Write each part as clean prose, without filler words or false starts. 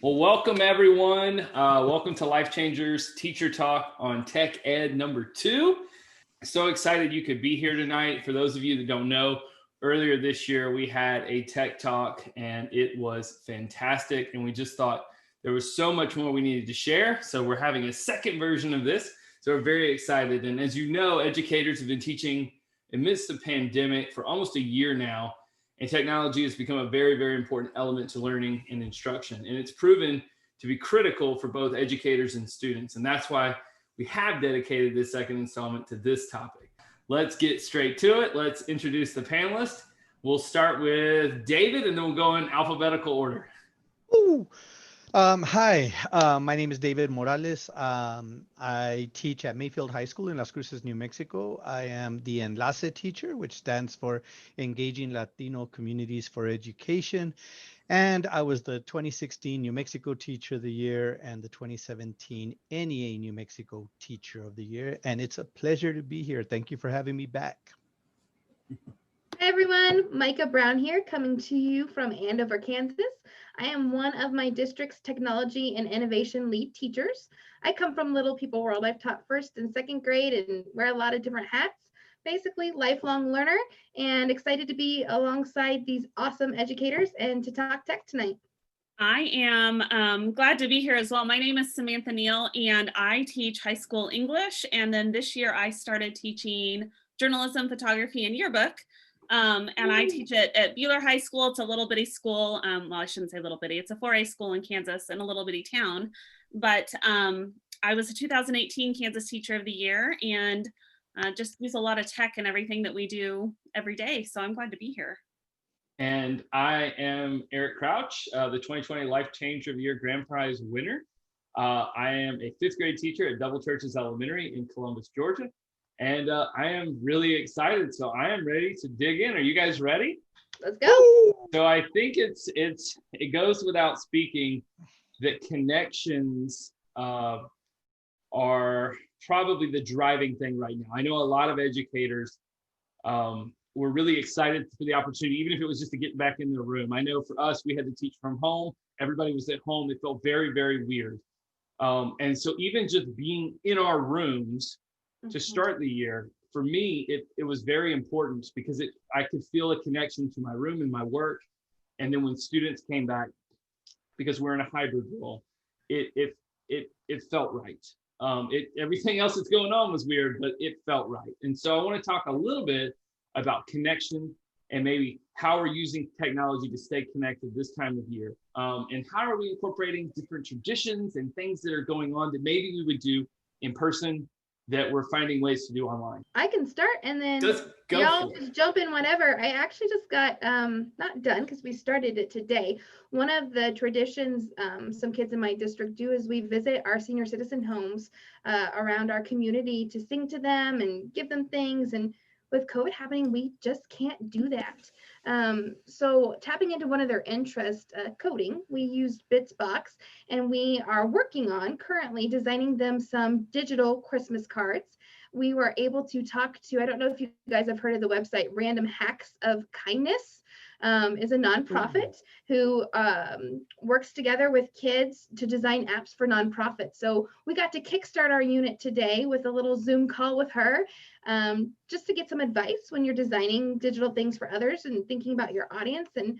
Well, welcome everyone. Welcome to Life Changers Teacher Talk on Tech Ed number 2. So excited you could be here tonight. For those of you that don't know, earlier this year we had a Tech Talk and it was fantastic. And we just thought there was so much more we needed to share. So we're having a second version of this. So we're very excited. And as you know, educators have been teaching amidst the pandemic for almost a year now. And technology has become a very, very important element to learning and instruction. And it's proven to be critical for both educators and students. And that's why we have dedicated this second installment to this topic. Let's get straight to it. Let's introduce the panelists. We'll start with David and then we'll go in alphabetical order. Ooh. Hi, my name is David Morales. I teach at Mayfield High School in Las Cruces, New Mexico. I am the Enlace teacher, which stands for Engaging Latino Communities for Education. And I was the 2016 New Mexico Teacher of the Year and the 2017 NEA New Mexico Teacher of the Year. And it's a pleasure to be here. Thank you for having me back. Hi everyone, Micah Brown here, coming to you from Andover, Kansas. I am one of my district's technology and innovation lead teachers. I come from Little People World. I've taught first and second grade and wear a lot of different hats. Basically, lifelong learner and excited to be alongside these awesome educators and to talk tech tonight. I am glad to be here as well. My name is Samantha Neal and I teach high school English. And then this year I started teaching journalism, photography, and yearbook. And I teach it at Bueller High School. It's a little bitty school. Well, I shouldn't say little bitty. It's a 4A school in Kansas in a little bitty town. But I was a 2018 Kansas Teacher of the Year and just use a lot of tech and everything that we do every day. So I'm glad to be here. And I am Eric Crouch, the 2020 Life Changer of the Year Grand Prize winner. I am a 5th grade teacher at Double Churches Elementary in Columbus, Georgia. And I am really excited. So I am ready to dig in. Are you guys ready? Let's go. So I think it goes without speaking that connections are probably the driving thing right now. I know a lot of educators were really excited for the opportunity, even if it was just to get back in the room. I know for us, we had to teach from home. Everybody was at home. It felt very, very weird. And so even just being in our rooms to start the year, for me, it was very important because I could feel a connection to my room and my work. And then when students came back, because we're in a hybrid role, it felt right. Everything else that's going on was weird, but it felt right. And so I want to talk a little bit about connection and maybe how we're using technology to stay connected this time of year. And how are we incorporating different traditions and things that are going on that maybe we would do in person that we're finding ways to do online. I can start and then y'all just jump in whenever. I actually just got, not done because we started it today. One of the traditions some kids in my district do is we visit our senior citizen homes around our community to sing to them and give them things. And with COVID happening, we just can't do that. So tapping into one of their interests, coding, we used Bitsbox, and we are working on currently designing them some digital Christmas cards. We were able to talk to, I don't know if you guys have heard of the website, Random Hacks of Kindness. Is a nonprofit who works together with kids to design apps for nonprofits. So we got to kickstart our unit today with a little Zoom call with her, just to get some advice when you're designing digital things for others and thinking about your audience. And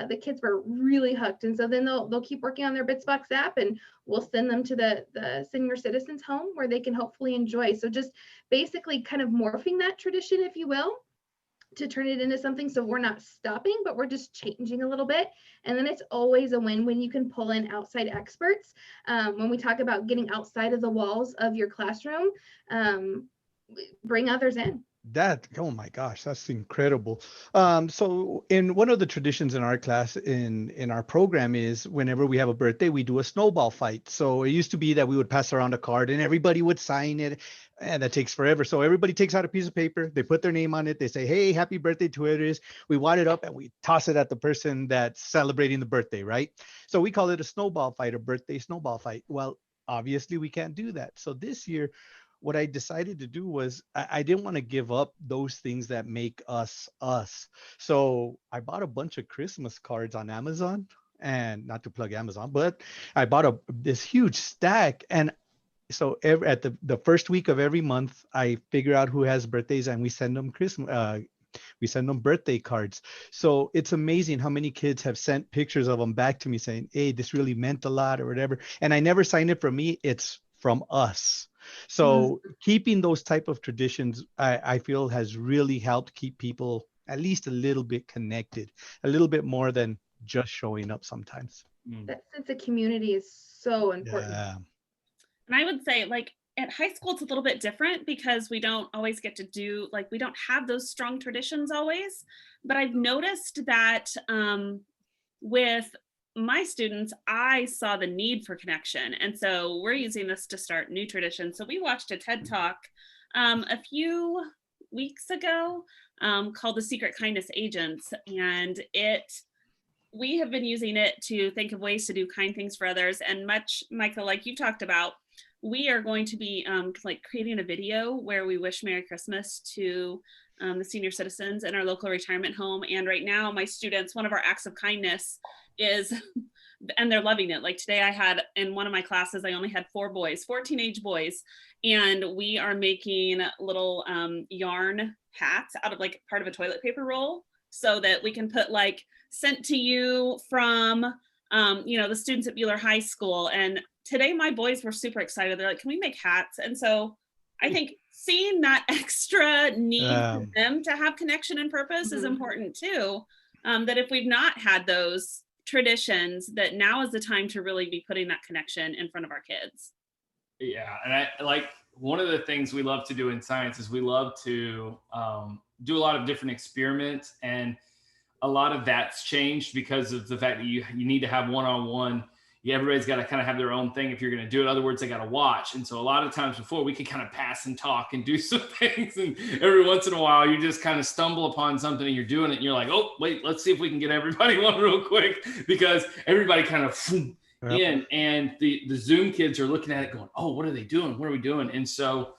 the kids were really hooked. And so then they'll keep working on their Bitsbox app and we'll send them to the senior citizens home where they can hopefully enjoy. So just basically kind of morphing that tradition, if you will, to turn it into something so we're not stopping, but we're just changing a little bit. And then it's always a win when you can pull in outside experts. When we talk about getting outside of the walls of your classroom, bring others in. Oh my gosh, that's incredible. So in one of the traditions in our class in our program is whenever we have a birthday, we do a snowball fight. So it used to be that we would pass around a card and everybody would sign it, and that takes forever. So everybody takes out a piece of paper, they put their name on it, they say, hey, happy birthday to whoever it is. We wad it up and we toss it at the person that's celebrating the birthday, right? So we call it a snowball fight, a birthday snowball fight. Well, obviously we can't do that. So this year, what I decided to do was I didn't want to give up those things that make us us. So I bought a bunch of Christmas cards on Amazon. and not to plug Amazon, but I bought this huge stack. And so at the first week of every month, I figure out who has birthdays and we send them birthday cards. So it's amazing how many kids have sent pictures of them back to me saying, hey, this really meant a lot or whatever. And I never signed it from me, it's from us. So keeping those type of traditions, I feel has really helped keep people at least a little bit connected, a little bit more than just showing up sometimes. That sense of community is so important. Yeah. And I would say, like, at high school, it's a little bit different because we don't always get to do, like, we don't have those strong traditions always. But I've noticed that with my students, I saw the need for connection. And so we're using this to start new traditions. So we watched a TED Talk a few weeks ago called The Secret Kindness Agents. And we have been using it to think of ways to do kind things for others. And much, Michael, like you talked about, we are going to be like creating a video where we wish Merry Christmas to the senior citizens in our local retirement home. And right now, my students, one of our acts of kindness is, and they're loving it. Like today I had, in one of my classes, I only had 4 teenage boys. And we are making little yarn hats out of like part of a toilet paper roll so that we can put like sent to you from, the students at Bueller High School. And today my boys were super excited. They're like, can we make hats? And so I think seeing that extra need for them to have connection and purpose is important too. That if we've not had those traditions, that now is the time to really be putting that connection in front of our kids. Yeah, and I like, one of the things we love to do in science is we love to do a lot of different experiments, and a lot of that's changed because of the fact that you need to have one-on-one. Everybody's got to kind of have their own thing if you're going to do it. In other words, they got to watch. And so a lot of times before, we could kind of pass and talk and do some things. And every once in a while, you just kind of stumble upon something and you're doing it. And you're like, oh, wait, let's see if we can get everybody one real quick, because everybody kind of in. And the Zoom kids are looking at it going, oh, what are they doing? What are we doing? And so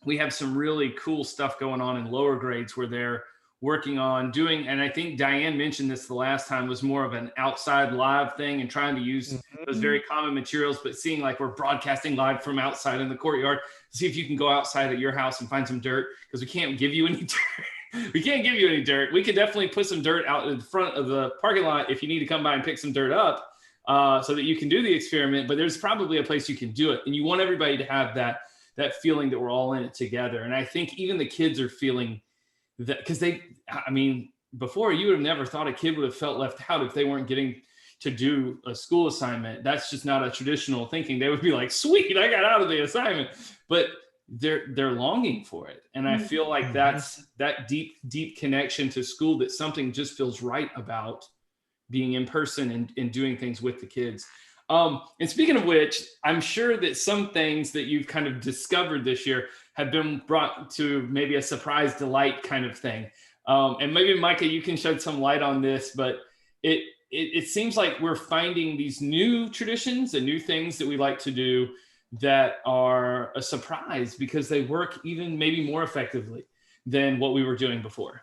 we have some really cool stuff going on in lower grades where they're working on doing, and I think Diane mentioned this the last time, was more of an outside live thing and trying to use those very common materials, but seeing like we're broadcasting live from outside in the courtyard. See if you can go outside at your house and find some dirt, because we can't give you any dirt. We can't give you any dirt. We could definitely put some dirt out in front of the parking lot if you need to come by and pick some dirt up so that you can do the experiment, but there's probably a place you can do it. And you want everybody to have that feeling that we're all in it together. And I think even the kids are feeling that, because before, you would have never thought a kid would have felt left out if they weren't getting to do a school assignment. That's just not a traditional thinking. They would be like, sweet, I got out of the assignment, but they're longing for it. And I feel like that's that deep connection to school, that something just feels right about being in person and doing things with the kids. And speaking of which, I'm sure that some things that you've kind of discovered this year have been brought to maybe a surprise delight kind of thing. And maybe Micah, you can shed some light on this, but it seems like we're finding these new traditions and new things that we like to do that are a surprise because they work even maybe more effectively than what we were doing before.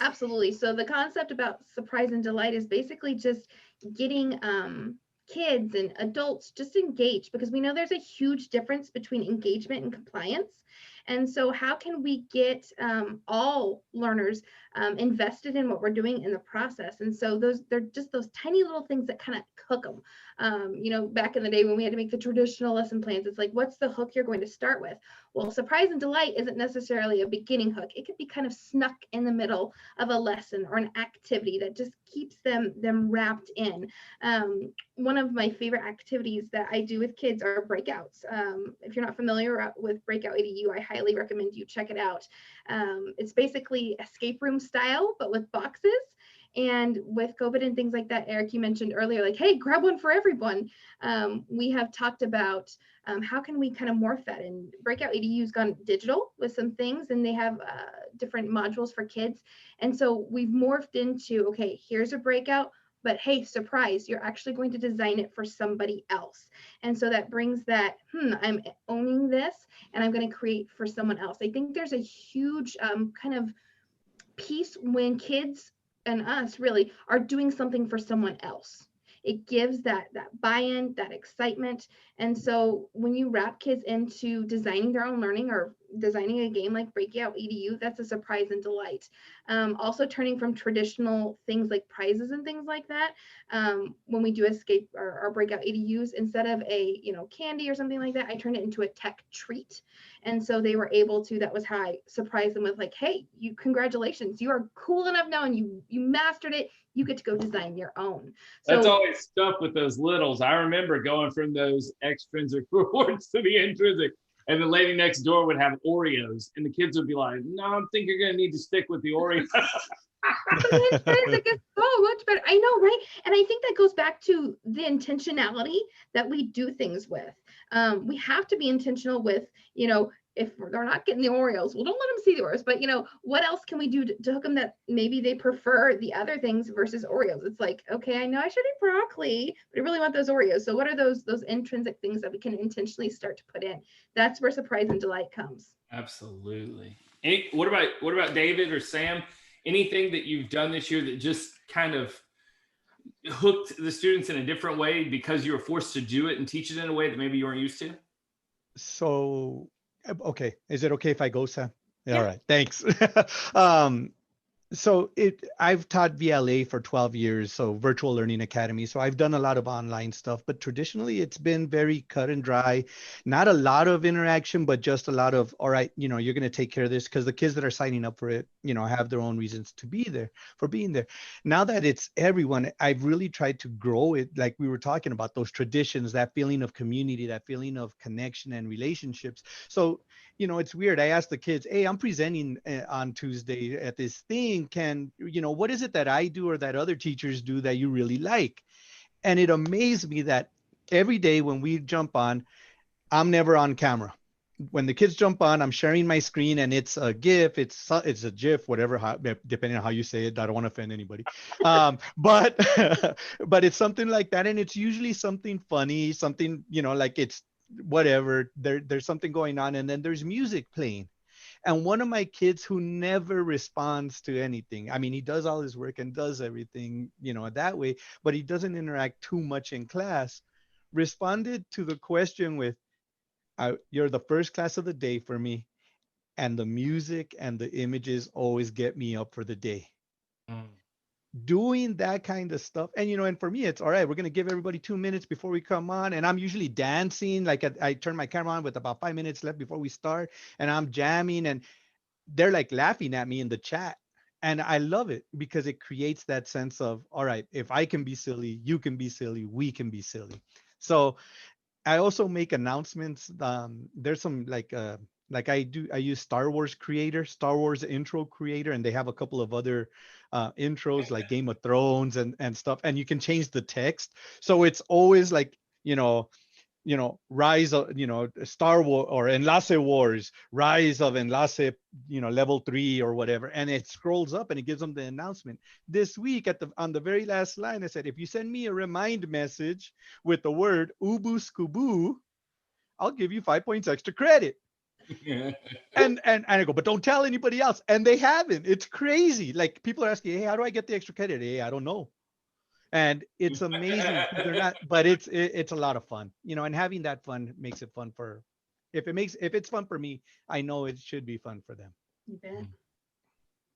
Absolutely. So the concept about surprise and delight is basically just getting kids and adults just engaged, because we know there's a huge difference between engagement and compliance. And so how can we get all learners invested in what we're doing in the process? And so they're just those tiny little things that kind of hook them. Back in the day when we had to make the traditional lesson plans, it's like, what's the hook you're going to start with? Well, surprise and delight isn't necessarily a beginning hook. It could be kind of snuck in the middle of a lesson or an activity that just keeps them wrapped in. One of my favorite activities that I do with kids are breakouts. If you're not familiar with Breakout EDU, I highly recommend you check it out. It's basically escape room style, but with boxes. And with COVID and things like that, Eric, you mentioned earlier, like, hey, grab one for everyone. We have talked about how can we kind of morph that, and Breakout EDU's gone digital with some things, and they have different modules for kids. And so we've morphed into, okay, here's a breakout, but hey, surprise, you're actually going to design it for somebody else. And so that brings that, I'm owning this and I'm going to create for someone else. I think there's a huge kind of piece when kids and us really are doing something for someone else. It gives that buy-in, that excitement. And so when you wrap kids into designing their own learning or designing a game like Breakout EDU, that's a surprise and delight. Also turning from traditional things like prizes and things like that. When we do escape our Breakout EDUs, instead of a candy or something like that, I turned it into a tech treat. And so they were able to, that was how I surprised them with like, hey, congratulations, you are cool enough now and you mastered it. You get to go design your own. So that's always tough with those littles. I remember going from those extrinsic rewards to the intrinsic, and the lady next door would have Oreos, and the kids would be like, no, I think you're going to need to stick with the Oreos. The intrinsic is so much better. I know, right? And I think that goes back to the intentionality that we do things with. We have to be intentional with, if they're not getting the Oreos, well, don't let them see the Oreos. But what else can we do to hook them that maybe they prefer the other things versus Oreos? It's like, okay, I know I should eat broccoli, but I really want those Oreos. So what are those intrinsic things that we can intentionally start to put in? That's where surprise and delight comes. Absolutely. What about David or Sam? Anything that you've done this year that just kind of hooked the students in a different way because you were forced to do it and teach it in a way that maybe you weren't used to? So, okay. Is it okay if I go, Sam? Yeah. All right. Thanks. So I've taught VLA for 12 years, so Virtual Learning Academy. So I've done a lot of online stuff, but traditionally it's been very cut and dry. Not a lot of interaction, but just a lot of, all right, you're going to take care of this, because the kids that are signing up for it, have their own reasons to be there, for being there. Now that it's everyone, I've really tried to grow it, like we were talking about, those traditions, that feeling of community, that feeling of connection and relationships. So it's weird. I asked the kids, hey, I'm presenting on Tuesday at this thing. What is it that I do or that other teachers do that you really like? And it amazed me that every day when we jump on, I'm never on camera. When the kids jump on, I'm sharing my screen and it's a GIF, it's a GIF, whatever, depending on how you say it. I don't want to offend anybody. But it's something like that. And it's usually something funny, something, like it's whatever, there's something going on, and then there's music playing. And one of my kids who never responds to anything, I mean, he does all his work and does everything, that way, but he doesn't interact too much in class, responded to the question with, you're the first class of the day for me, and the music and the images always get me up for the day. Doing that kind of stuff. And, and for me, it's all right, we're going to give everybody 2 minutes before we come on. And I'm usually dancing, like I turn my camera on with about 5 minutes left before we start, and I'm jamming, and they're like laughing at me in the chat. And I love it because it creates that sense of, all right, if I can be silly, you can be silly, we can be silly. So I also make announcements. There's some like I use Star Wars intro creator, and they have a couple of other intros like Game of Thrones and stuff, and you can change the text. So it's always like, rise of, Star Wars or Enlace Wars, rise of Enlace, level 3 or whatever. And it scrolls up and it gives them the announcement. This week on the very last line, I said, if you send me a remind message with the word Ubu Scoobu, I'll give you 5 points extra credit. and I go, but don't tell anybody else. And they haven't. It's crazy. Like, people are asking, hey, how do I get the extra credit? Hey, I don't know. And it's amazing. They're not, but it's a lot of fun, and having that fun makes it fun for, if it's fun for me, I know it should be fun for them. You bet.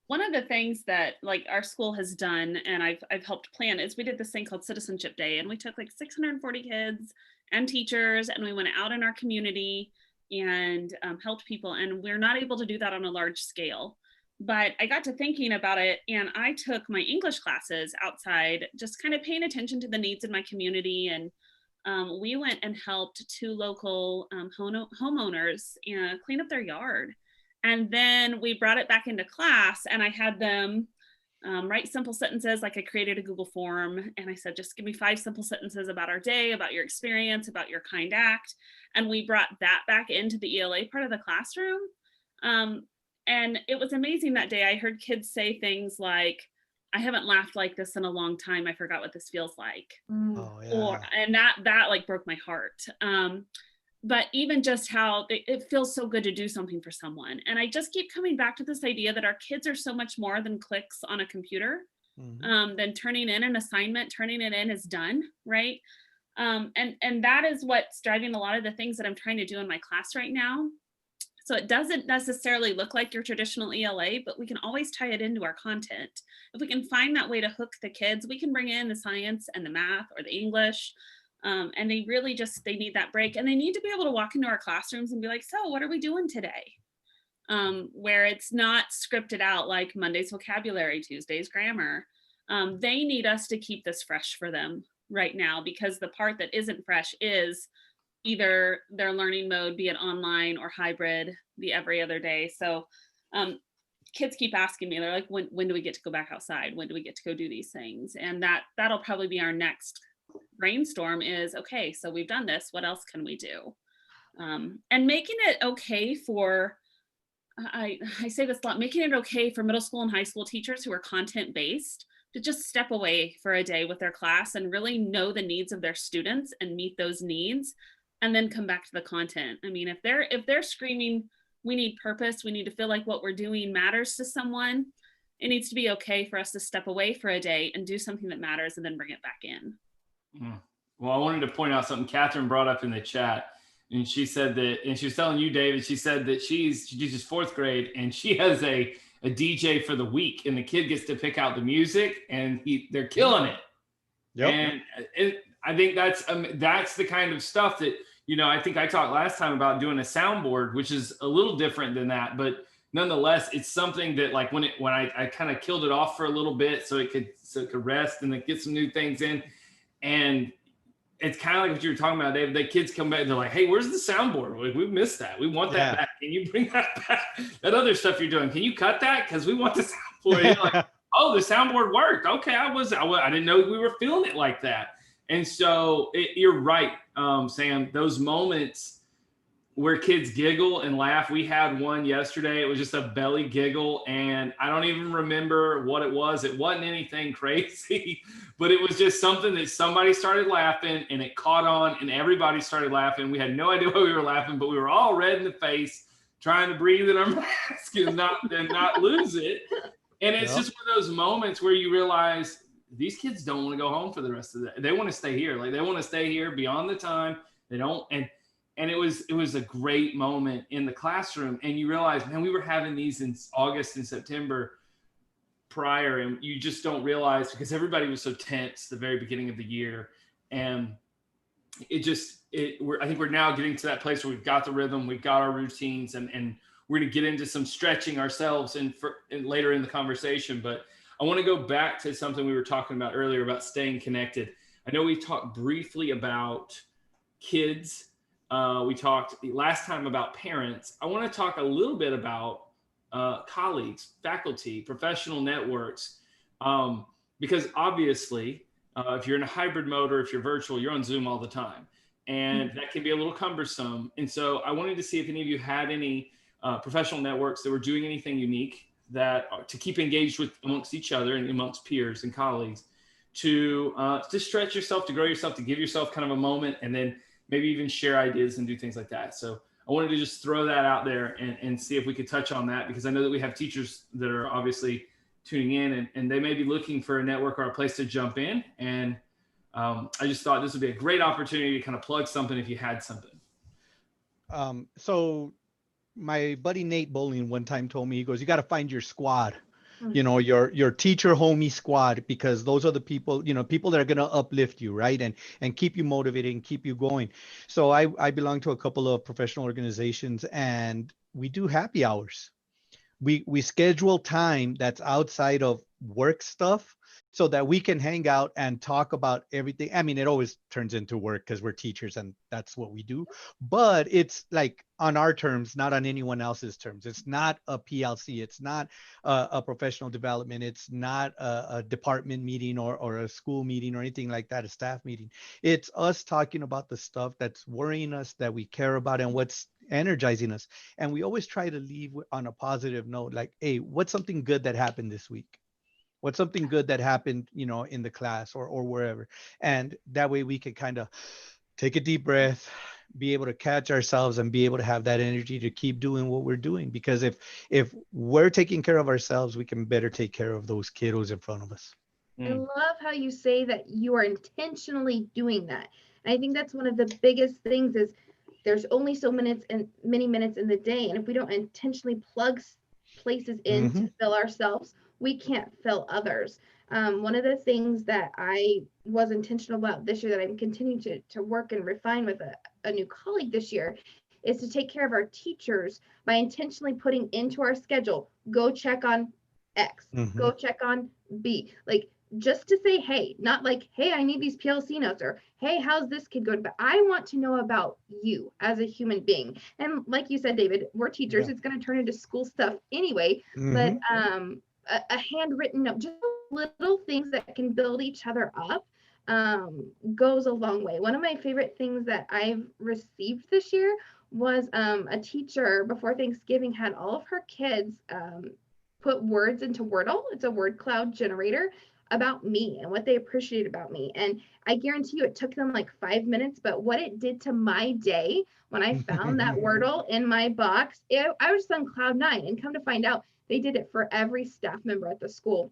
One of the things that like our school has done, and I've helped plan, is we did this thing called Citizenship Day, and we took like 640 kids and teachers, and we went out in our community and helped people. And we're not able to do that on a large scale. But I got to thinking about it, and I took my English classes outside, just kind of paying attention to the needs in my community. And we went and helped 2 local homeowners clean up their yard. And then we brought it back into class, and I had them write simple sentences. Like, I created a Google form, and I said, just give me 5 simple sentences about our day, about your experience, about your kind act. And we brought that back into the ELA part of the classroom. And it was amazing that day. I heard kids say things like, I haven't laughed like this in a long time. I forgot what this feels like. Oh, yeah. And that like broke my heart. But even just how it feels so good to do something for someone. And I just keep coming back to this idea that our kids are so much more than clicks on a computer. then turning in an assignment, turning it in is done, right? And that is what's driving a lot of the things that I'm trying to do in my class right now. So it doesn't necessarily look like your traditional ELA, but we can always tie it into our content. If we can find that way to hook the kids, we can bring in the science and the math or the English. And they really just, they need that break, and they need to be able to walk into our classrooms and be like, so what are we doing today? Where it's not scripted out like Monday's vocabulary, Tuesday's grammar. They need us to keep this fresh for them right now, because the part that isn't fresh is either their learning mode, be it online or hybrid, the every other day. So kids keep asking me, they're like, when do we get to go back outside? When do we get to go do these things? And that'll probably be our next brainstorm is, okay, so we've done this, what else can we do? And making it okay for, I say this a lot, making it okay for middle school and high school teachers who are content-based to just step away for a day with their class and really know the needs of their students and meet those needs, and then come back to the content. I mean, if they're screaming, we need purpose, we need to feel like what we're doing matters to someone, it needs to be okay for us to step away for a day and do something that matters and then bring it back in. Well, I wanted to point out something Catherine brought up in the chat. And she said that, and she was telling you, David, she said that she teaches fourth grade and she has a DJ for the week, and the kid gets to pick out the music, and they're killing it. Yep. And I think that's the kind of stuff that, I think I talked last time about doing a soundboard, which is a little different than that, but nonetheless, it's something that, like, when I kind of killed it off for a little bit so it could rest and then get some new things in. And it's kind of like what you were talking about, David. The kids come back and they're like, hey, where's the soundboard? Like, we missed that. We want that back. Can you bring that back? That other stuff you're doing, can you cut that? Because we want the soundboard. You're like, oh, the soundboard worked. Okay, I didn't know we were feeling it like that. And so you're right, Sam. Those moments where kids giggle and laugh. We had one yesterday. It was just a belly giggle, and I don't even remember what it was. It wasn't anything crazy, but it was just something that somebody started laughing, and it caught on, and everybody started laughing. We had no idea why we were laughing, but we were all red in the face, trying to breathe in our mask and not lose it. And it's just one of those moments where you realize these kids don't want to go home for the rest of the day. They want to stay here. Like, they want to stay here beyond the time. They don't. And it was a great moment in the classroom. And you realize, man, we were having these in August and September prior, and you just don't realize, because everybody was so tense the very beginning of the year. And I think we're now getting to that place where we've got the rhythm, we've got our routines, and we're going to get into some stretching ourselves and later in the conversation. But I want to go back to something we were talking about earlier about staying connected. I know we talked briefly about kids. We talked last time about parents. I want to talk a little bit about colleagues, faculty, professional networks, because obviously, if you're in a hybrid mode or if you're virtual, you're on Zoom all the time, and that can be a little cumbersome. And so I wanted to see if any of you had any professional networks that were doing anything unique to keep engaged with amongst each other and amongst peers and colleagues, to stretch yourself, to grow yourself, to give yourself kind of a moment, and then maybe even share ideas and do things like that. So I wanted to just throw that out there and see if we could touch on that, because I know that we have teachers that are obviously tuning in, and they may be looking for a network or a place to jump in. And I just thought this would be a great opportunity to kind of plug something if you had something. So my buddy Nate Bowling one time told me, he goes, you got to find your squad. Your teacher homie squad, because those are the people, people that are going to uplift you, right? And keep you motivated and keep you going. So I belong to a couple of professional organizations, and we do happy hours. We schedule time that's outside of work stuff so that we can hang out and talk about everything. I mean, it always turns into work because we're teachers and that's what we do, but it's like on our terms, not on anyone else's terms. It's not a PLC. It's not a professional development. It's not a department meeting or a school meeting or anything like that, a staff meeting. It's us talking about the stuff that's worrying us, that we care about, and what's energizing us. And we always try to leave on a positive note, like, hey, what's something good that happened this week? What's something good that happened, in the class or wherever? And that way we can kind of take a deep breath, be able to catch ourselves, and be able to have that energy to keep doing what we're doing. Because if we're taking care of ourselves, we can better take care of those kiddos in front of us. I love how you say that you are intentionally doing that. And I think that's one of the biggest things is there's only so many minutes in the day. And if we don't intentionally plug places in to fill ourselves, we can't fill others. One of the things that I was intentional about this year that I'm continuing to work and refine with a new colleague this year is to take care of our teachers by intentionally putting into our schedule, go check on X, go check on B. Like, just to say, hey, not like, hey, I need these PLC notes, or hey, how's this kid going? But I want to know about you as a human being. And like you said, David, we're teachers. It's going to turn into school stuff anyway. But a handwritten note, just little things that can build each other up goes a long way. One of my favorite things that I've received this year was a teacher before Thanksgiving had all of her kids put words into Wordle. It's a word cloud generator about me and what they appreciate about me. And I guarantee you it took them like 5 minutes, but what it did to my day when I found that Wordle in my box, I was on cloud 9, and come to find out they did it for every staff member at the school.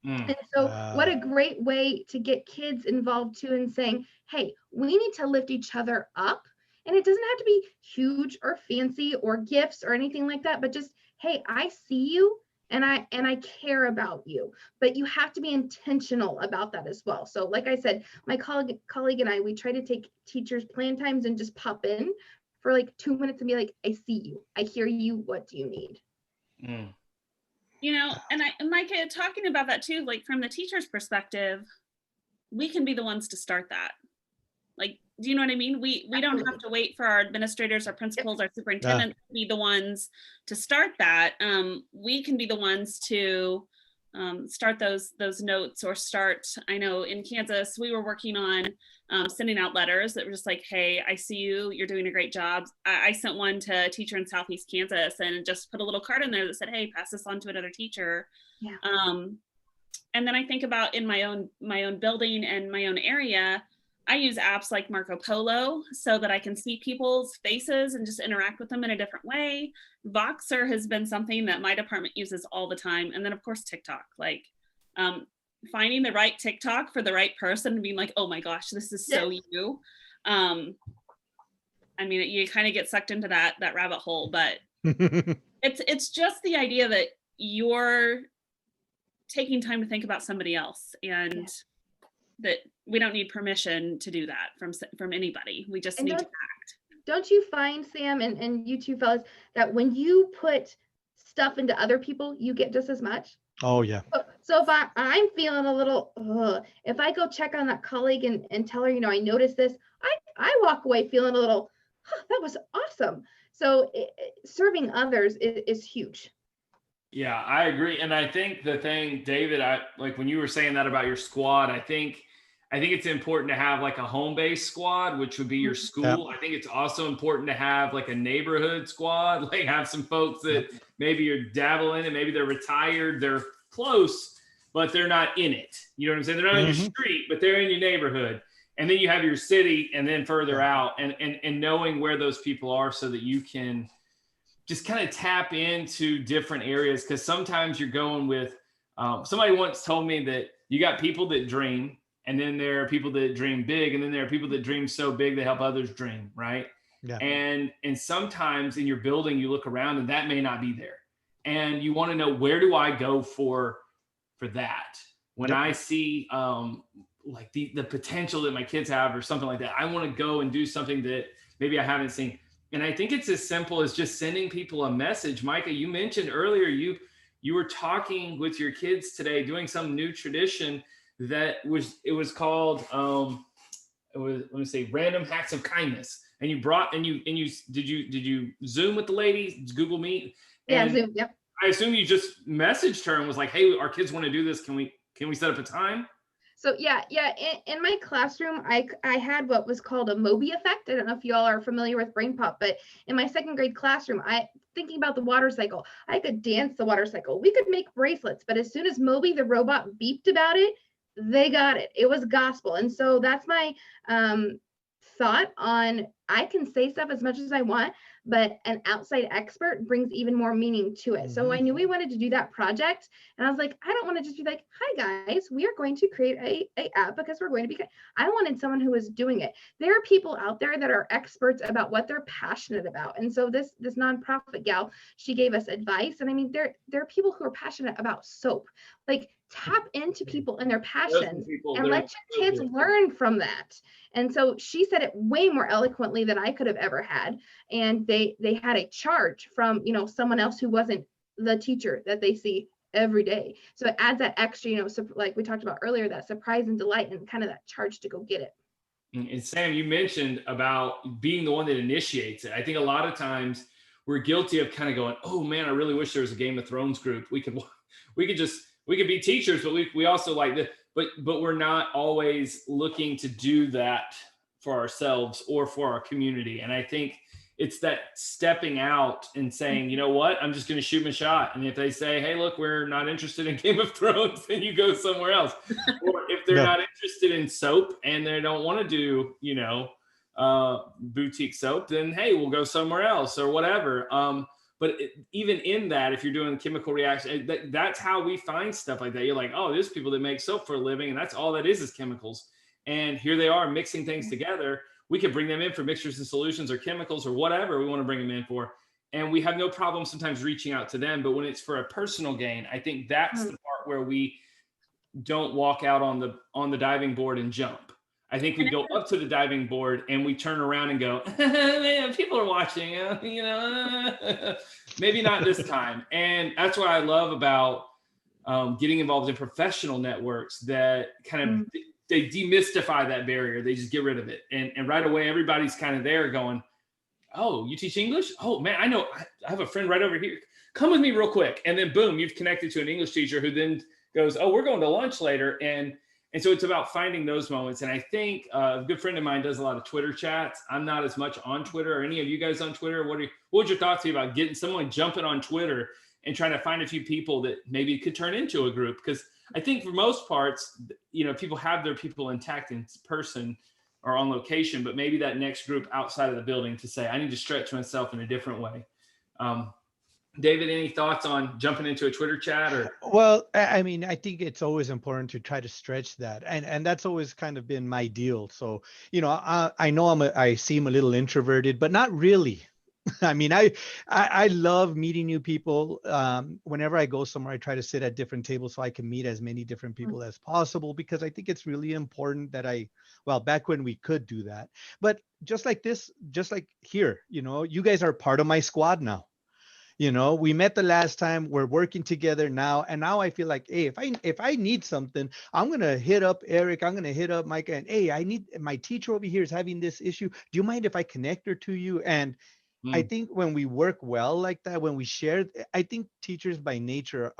And so what a great way to get kids involved too, and saying, hey, we need to lift each other up. And it doesn't have to be huge or fancy or gifts or anything like that, but just, hey, I see you and I care about you, but you have to be intentional about that as well. So like I said, my colleague and I, we try to take teachers' plan times and just pop in for like 2 minutes and be like, I see you, I hear you, what do you need? You know, and Micah, talking about that too, like from the teacher's perspective, we can be the ones to start that. Like, do you know what I mean? We don't have to wait for our administrators, our principals, our superintendents to be the ones to start that. We can be the ones to start those notes, or start, I know in Kansas, we were working on sending out letters that were just like, hey, I see you, you're doing a great job. I sent one to a teacher in Southeast Kansas and just put a little card in there that said, hey, pass this on to another teacher. Yeah. And then I think about in my own building and my own area, I use apps like Marco Polo so that I can see people's faces and just interact with them in a different way. Voxer has been something that my department uses all the time. And then of course, TikTok, like finding the right TikTok for the right person and being like, oh my gosh, this is so you. I mean, you kind of get sucked into that rabbit hole, but it's just the idea that you're taking time to think about somebody else, and that we don't need permission to do that from anybody. We just need to act. Don't you find, Sam, and you two fellas, that when you put stuff into other people, you get just as much? Oh yeah. So if I'm feeling a little, if I go check on that colleague and tell her, you know, I noticed this, I walk away feeling a little, that was awesome. So serving others is huge. Yeah, I agree. And I think the thing, David, like when you were saying that about your squad, I think it's important to have like a home-based squad, which would be your school. I think it's also important to have like a neighborhood squad, like have some folks that maybe you're dabbling in, maybe they're retired, they're close, but they're not in it. You know what I'm saying? They're not in your street, but they're in your neighborhood. And then you have your city, and then further out, and knowing where those people are so that you can just kind of tap into different areas. Because sometimes you're going with, somebody once told me that you got people that dream, and then there are people that dream big, and then there are people that dream so big they help others dream, right? Yeah. And sometimes in your building, you look around and that may not be there. And you want to know, where do I go for that? When I see like the potential that my kids have or something like that, I want to go and do something that maybe I haven't seen. And I think it's as simple as just sending people a message. Micah, you mentioned earlier, you were talking with your kids today, doing some new tradition that was called let me say, random hacks of kindness. And you did you Zoom with the lady, Google Meet? And Zoom. Yep. I assume you just messaged her and was like, hey, our kids want to do this. Can we set up a time? So yeah. In my classroom, I had what was called a Moby effect. I don't know if you all are familiar with Brain Pop, but in my second grade classroom, thinking about the water cycle, I could dance the water cycle. We could make bracelets, but as soon as Moby, the robot, beeped about it, they got it. It was gospel. And so that's my thought on, I can say stuff as much as I want, but an outside expert brings even more meaning to it. So I knew we wanted to do that project, and I was like, I don't want to just be like, hi guys, we are going to create a app because we're going to be, I wanted someone who was doing it. There are people out there that are experts about what they're passionate about. And so this nonprofit gal, she gave us advice. And I mean, there are people who are passionate about soap. Like, tap into people and their passions and let your kids learn from that. And so she said it way more eloquently than I could have ever had. And they had a charge from, you know, someone else who wasn't the teacher that they see every day. So it adds that extra, you know, so like we talked about earlier, that surprise and delight and kind of that charge to go get it. And Sam, you mentioned about being the one that initiates it. I think a lot of times we're guilty of kind of going, oh man, I really wish there was a Game of Thrones group. We could be teachers, but we also like this, but we're not always looking to do that for ourselves or for our community. And I think it's that stepping out and saying, you know what, I'm just going to shoot my shot. And if they say, hey, look, we're not interested in Game of Thrones, then you go somewhere else. Or if they're not interested in soap and they don't want to do, you know, boutique soap, then hey, we'll go somewhere else or whatever. But even in that, if you're doing chemical reaction, that's how we find stuff like that. You're like, oh, there's people that make soap for a living, and that's all that is chemicals. And here they are mixing things together. We could bring them in for mixtures and solutions or chemicals or whatever we want to bring them in for. And we have no problem sometimes reaching out to them. But when it's for a personal gain, I think that's the part where we don't walk out on the diving board and jump. I think we go up to the diving board and we turn around and go, man, people are watching, you know, maybe not this time. And that's what I love about getting involved in professional networks that kind of, they demystify that barrier. They just get rid of it. And right away, everybody's kind of there going, oh, you teach English? Oh man, I know, I have a friend right over here. Come with me real quick. And then boom, you've connected to an English teacher who then goes, oh, we're going to lunch later. And so it's about finding those moments. And I think a good friend of mine does a lot of Twitter chats. I'm not as much on Twitter. Are any of you guys on Twitter? What would your thoughts be about getting someone jumping on Twitter and trying to find a few people that maybe could turn into a group? Because I think for most parts, you know, people have their people intact in person or on location, but maybe that next group outside of the building to say, I need to stretch myself in a different way. David, any thoughts on jumping into a Twitter chat? Or well, I mean, I think it's always important to try to stretch that, and that's always kind of been my deal. So, you know, I know I seem a little introverted, but not really. I mean, I love meeting new people. Whenever I go somewhere, I try to sit at different tables so I can meet as many different people as possible, because I think it's really important that well, back when we could do that, but just like this, just like here, you know, you guys are part of my squad now. You know, we met the last time, we're working together now. And now I feel like, hey, if I need something, I'm going to hit up Eric. I'm going to hit up Micah and, hey, I need, my teacher over here is having this issue. Do you mind if I connect her to you? And I think when we work well like that, when we share, I think teachers by nature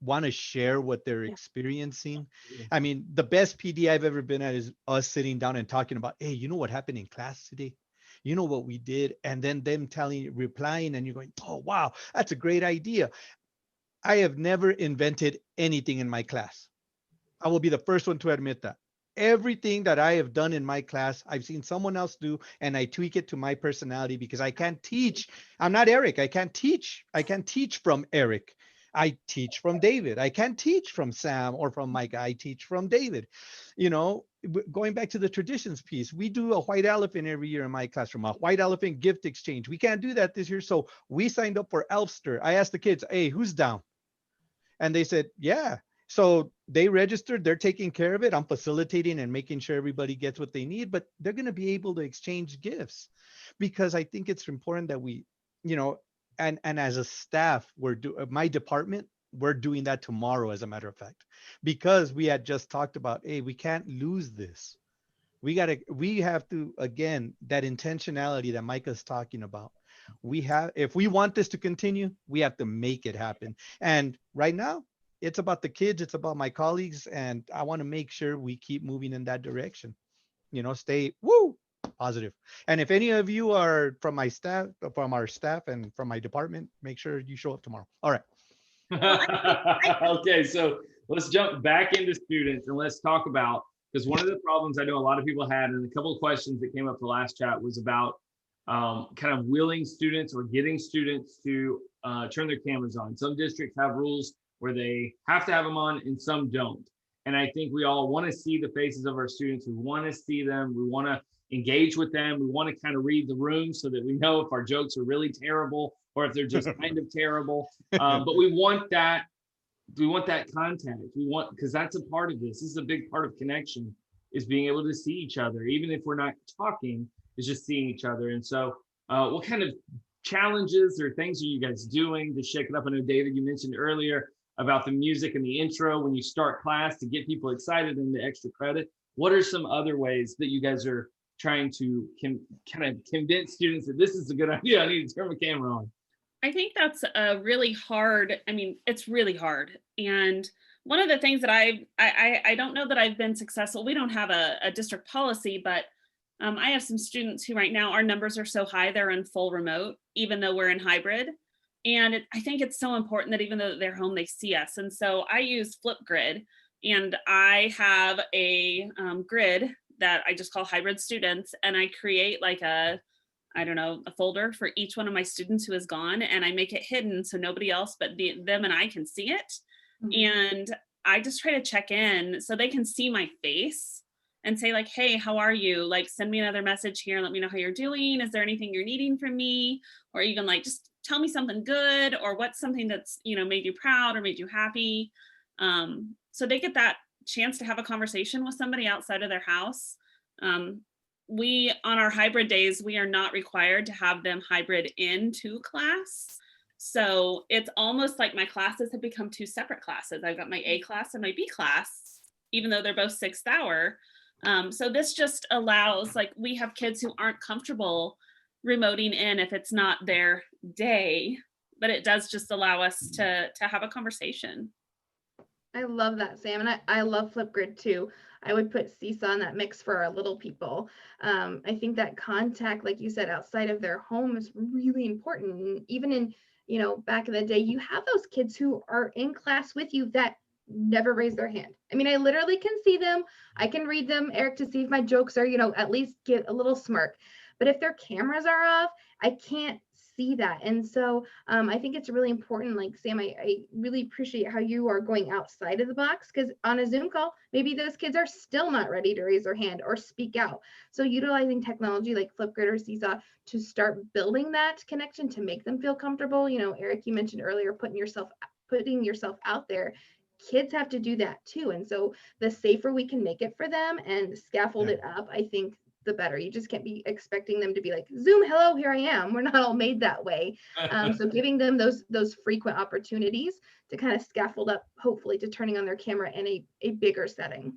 want to share what they're experiencing. I mean, the best PD I've ever been at is us sitting down and talking about, hey, you know what happened in class today? You know what we did? And then them replying, and you're going, oh, wow, that's a great idea. I have never invented anything in my class. I will be the first one to admit that. Everything that I have done in my class, I've seen someone else do, and I tweak it to my personality, because I can't teach. I'm not Eric. I can't teach. I can't teach from Eric. I teach from David. I can't teach from Sam or from Mike. I teach from David. You know, going back to the traditions piece, we do a white elephant every year in my classroom, a white elephant gift exchange. We can't do that this year. So we signed up for Elfster. I asked the kids, hey, who's down? And they said, yeah. So they registered, they're taking care of it. I'm facilitating and making sure everybody gets what they need, but they're going to be able to exchange gifts, because I think it's important that we, you know, and as a staff, my department, we're doing that tomorrow, as a matter of fact, because we had just talked about, hey, we can't lose this. We have to, again, that intentionality that Micah's talking about. If we want this to continue, we have to make it happen. And right now, it's about the kids, it's about my colleagues, and I want to make sure we keep moving in that direction. You know, stay positive. And if any of you are from our staff and from my department, make sure you show up tomorrow. All right. Okay, so let's jump back into students and let's talk about Because one of the problems I know a lot of people had, and a couple of questions that came up the last chat, was about kind of willing students or getting students to turn their cameras on. Some districts have rules where they have to have them on and some don't. And I think we all want to see the faces of our students. We want to see them. We want to engage with them. We want to kind of read the room so that we know if our jokes are really terrible or if they're just kind of terrible. But we want that contact. We want, because that's a part of this. This is a big part of connection, is being able to see each other, even if we're not talking, is just seeing each other. And so what kind of challenges or things are you guys doing to shake it up? I know, David, you mentioned earlier about the music and the intro when you start class to get people excited and the extra credit. What are some other ways that you guys are trying to kind of convince students that this is a good idea? I need to turn my camera on. I think that's a really hard, I mean, it's really hard. And one of the things that I don't know that I've been successful, we don't have a district policy, but I have some students who right now, our numbers are so high, they're in full remote, even though we're in hybrid. And I think it's so important that even though they're home, they see us. And so I use Flipgrid, and I have a grid that I just call hybrid students. And I create like a folder for each one of my students who is gone, and I make it hidden so nobody else but them and I can see it. Mm-hmm. And I just try to check in so they can see my face and say like, hey, how are you? Like, send me another message here. Let me know how you're doing. Is there anything you're needing from me? Or even like, just tell me something good, or what's something that's, made you proud or made you happy. So they get that chance to have a conversation with somebody outside of their house. We, on our hybrid days, we are not required to have them hybrid into class. So it's almost like my classes have become two separate classes. I've got my A class and my B class, even though they're both 6th hour. So this just allows, like, we have kids who aren't comfortable remoting in if it's not their day, but it does just allow us to have a conversation. I love that, Sam. And I love Flipgrid too. I would put Seesaw in that mix for our little people. I think that contact, like you said, outside of their home is really important. And even in, back in the day, you have those kids who are in class with you that never raise their hand. I mean, I literally can see them. I can read them, Eric, to see if my jokes are, at least get a little smirk. But if their cameras are off, I can't see that. And so I think it's really important. Like, Sam, I really appreciate how you are going outside of the box, because on a Zoom call, maybe those kids are still not ready to raise their hand or speak out. So utilizing technology like Flipgrid or Seesaw to start building that connection to make them feel comfortable. Eric, you mentioned earlier, putting yourself out there. Kids have to do that too. And so the safer we can make it for them and scaffold it up, I think the better. You just can't be expecting them to be like, Zoom, hello, here I am. We're not all made that way. So giving them those frequent opportunities to kind of scaffold up, hopefully, to turning on their camera in a bigger setting.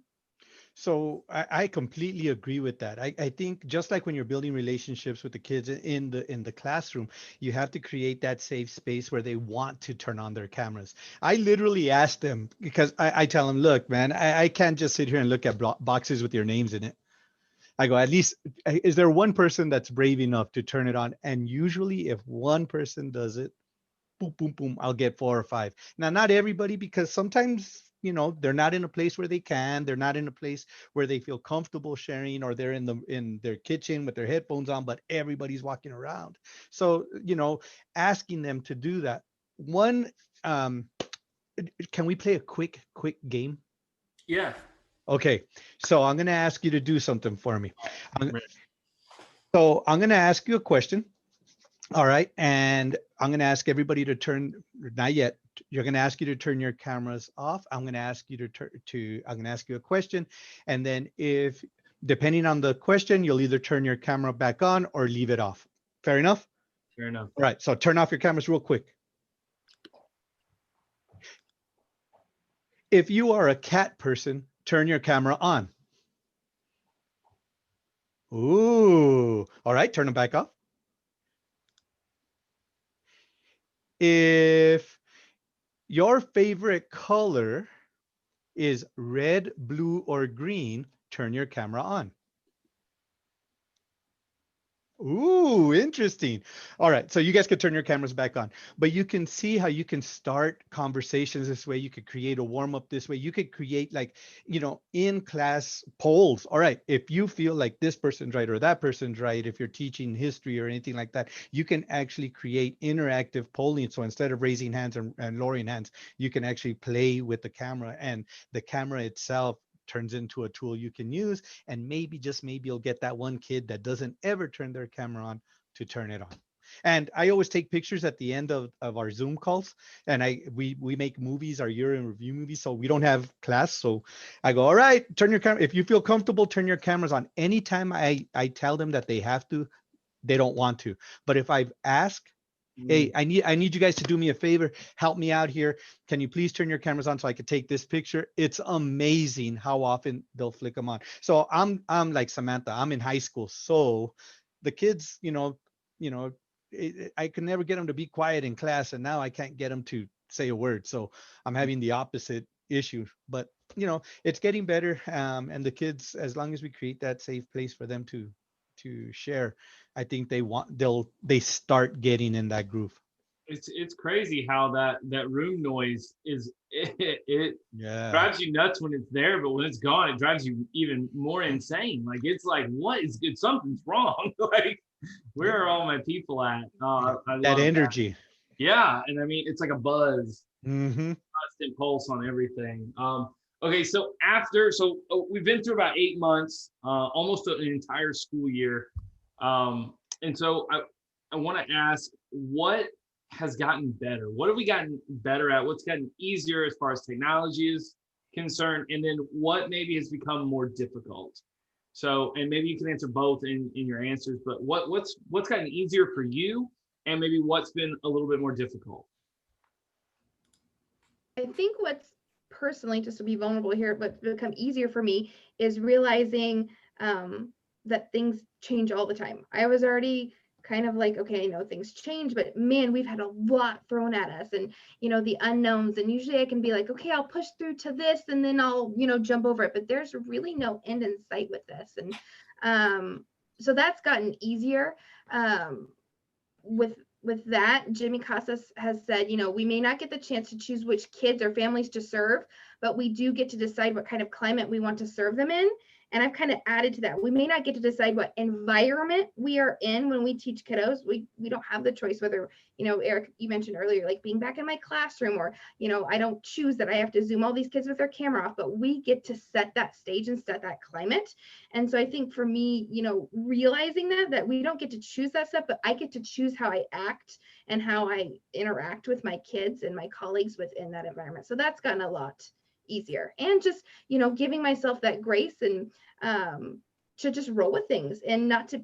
So I completely agree with that. I think just like when you're building relationships with the kids in the classroom, you have to create that safe space where they want to turn on their cameras. I literally ask them, because I tell them, look, man, I can't just sit here and look at boxes with your names in it. I go, at least, is there one person that's brave enough to turn it on? And usually if one person does it, boom, boom, boom, I'll get 4 or 5. Now, not everybody, because sometimes, they're not in a place where they're not in a place where they feel comfortable sharing, or they're in their kitchen with their headphones on, but everybody's walking around. So, asking them to do that. One, can we play a quick game? Yeah. Okay, so I'm going to ask you to do something for me. So I'm going to ask you a question. All right. And I'm going to ask everybody to not yet. You're going to ask you to turn your cameras off. I'm going to ask you I'm going to ask you a question. And then depending on the question, you'll either turn your camera back on or leave it off. Fair enough? Fair enough. All right. So turn off your cameras real quick. If you are a cat person, turn your camera on. Ooh. All right. Turn them back off. If your favorite color is red, blue, or green, turn your camera on. Ooh, interesting. All right. So you guys could turn your cameras back on, but you can see how you can start conversations this way. You could create a warm up this way. You could create like, in class polls. All right. If you feel like this person's right or that person's right, if you're teaching history or anything like that, you can actually create interactive polling. So instead of raising hands and lowering hands, you can actually play with the camera, and the camera itself turns into a tool you can use, and maybe, just maybe, you'll get that one kid that doesn't ever turn their camera on to turn it on. And I always take pictures at the end of our Zoom calls, and we make movies, our year in review movies, so we don't have class. So I go, all right, turn your camera. If you feel comfortable, turn your cameras on. Anytime I tell them that they have to, they don't want to. But if I've asked, hey, I need you guys to do me a favor, help me out here. Can you please turn your cameras on so I could take this picture? It's amazing how often they'll flick them on. So I'm like Samantha, I'm in high school. So the kids, I could never get them to be quiet in class, and now I can't get them to say a word. So I'm having the opposite issue, but it's getting better. And the kids, as long as we create that safe place for them to share, I think they start getting in that groove. It's crazy how that room noise is, it Yeah. drives you nuts when it's there, but when it's gone, it drives you even more insane. Like, it's like, what is good? Something's wrong. Like, where are all my people at? I That love energy. that. Yeah, and I mean, it's like a buzz, Mm-hmm. constant pulse on everything. Okay, so we've been through about 8 months, almost an entire school year. And so I want to ask, what has gotten better? What have we gotten better at? What's gotten easier as far as technology is concerned? And then what maybe has become more difficult? So, and maybe you can answer both in your answers, but what's gotten easier for you, and maybe what's been a little bit more difficult? I think what's personally, just to be vulnerable here, what's become easier for me is realizing that things change all the time. I was already kind of like, okay, I know things change, but man, we've had a lot thrown at us, and the unknowns. And usually I can be like, okay, I'll push through to this, and then I'll jump over it. But there's really no end in sight with this, and so that's gotten easier. With that, Jimmy Casas has said, we may not get the chance to choose which kids or families to serve, but we do get to decide what kind of climate we want to serve them in. And I've kind of added to that. We may not get to decide what environment we are in when we teach kiddos. We don't have the choice whether, Eric, you mentioned earlier, like being back in my classroom, or, I don't choose that I have to Zoom all these kids with their camera off, but we get to set that stage and set that climate. And so I think for me, realizing that we don't get to choose that stuff, but I get to choose how I act and how I interact with my kids and my colleagues within that environment. So that's gotten a lot easier, and just giving myself that grace, and to just roll with things, and not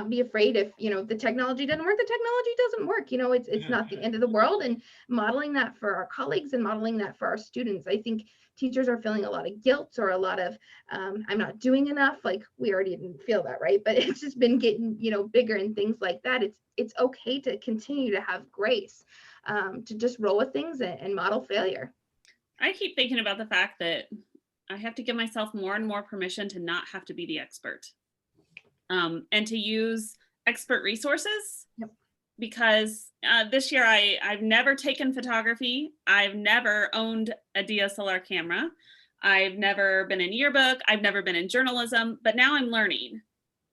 be afraid if the technology doesn't work. The technology doesn't work. It's not the end of the world, and modeling that for our colleagues and modeling that for our students. I think teachers are feeling a lot of guilt, or a lot of I'm not doing enough. Like, we already didn't feel that, right? But it's just been getting bigger, and things like that. It's okay to continue to have grace, to just roll with things and model failure. I keep thinking about the fact that I have to give myself more and more permission to not have to be the expert, and to use expert resources. Yep. Because this year I've never taken photography. I've never owned a DSLR camera. I've never been in yearbook. I've never been in journalism, but now I'm learning.